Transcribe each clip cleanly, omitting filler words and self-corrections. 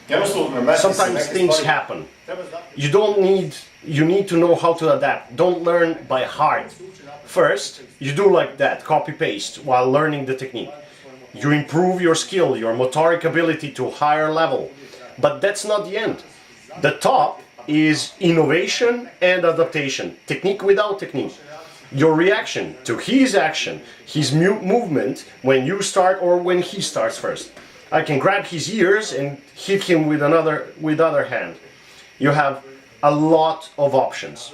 Sometimes things happen. You need to know how to adapt. Don't learn by heart. First, you do like that, copy paste, while learning the technique. You improve your skill, your motoric ability to a higher level. But that's not the end. The top is innovation and adaptation. Technique without technique. Your reaction to his action, his movement when you start or when he starts first. I can grab his ears and hit him with other hand. You have a lot of options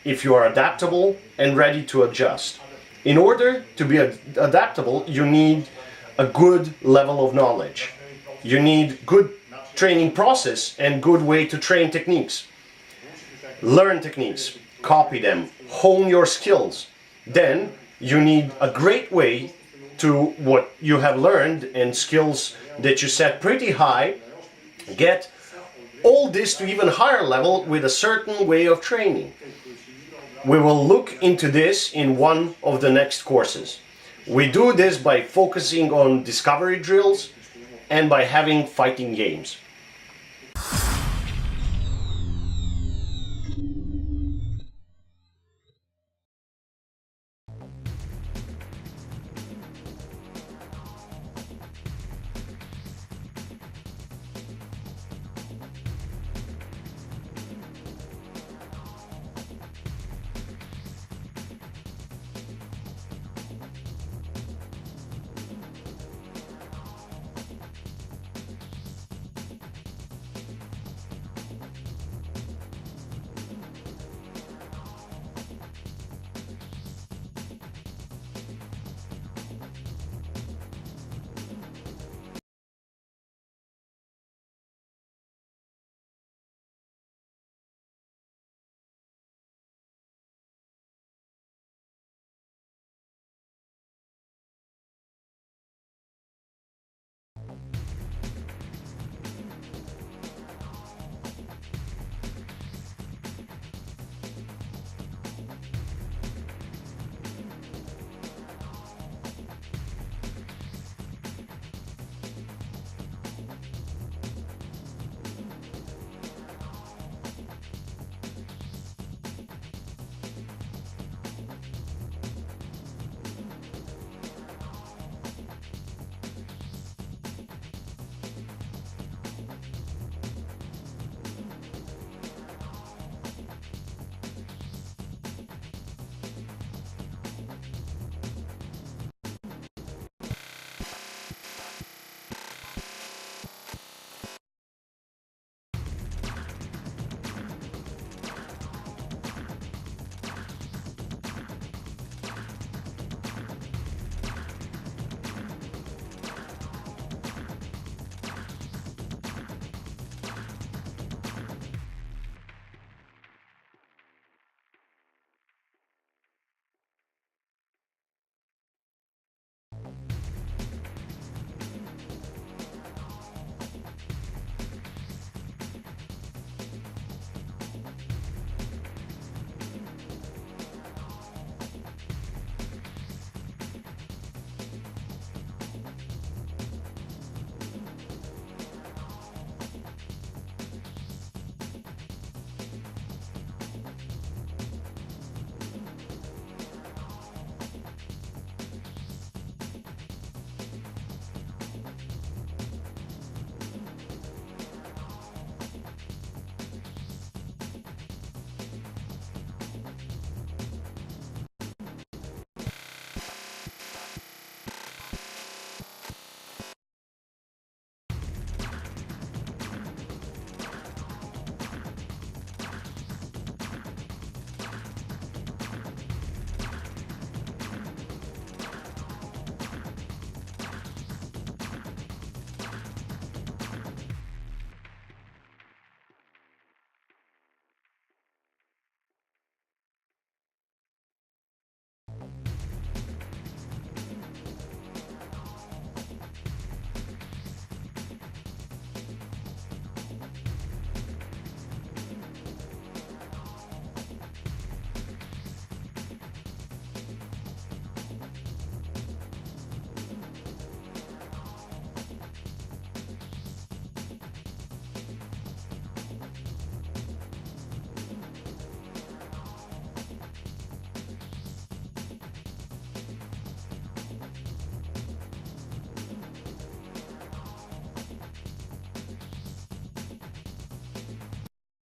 if you are adaptable and ready to adjust. In order to be adaptable, you need a good level of knowledge. You need good training process and good way to train techniques. Learn techniques, copy them, hone your skills. Then you need a great way to what you have learned and skills that you set pretty high, get all this to even higher level with a certain way of training. We will look into this in one of the next courses. We do this by focusing on discovery drills and by having fighting games.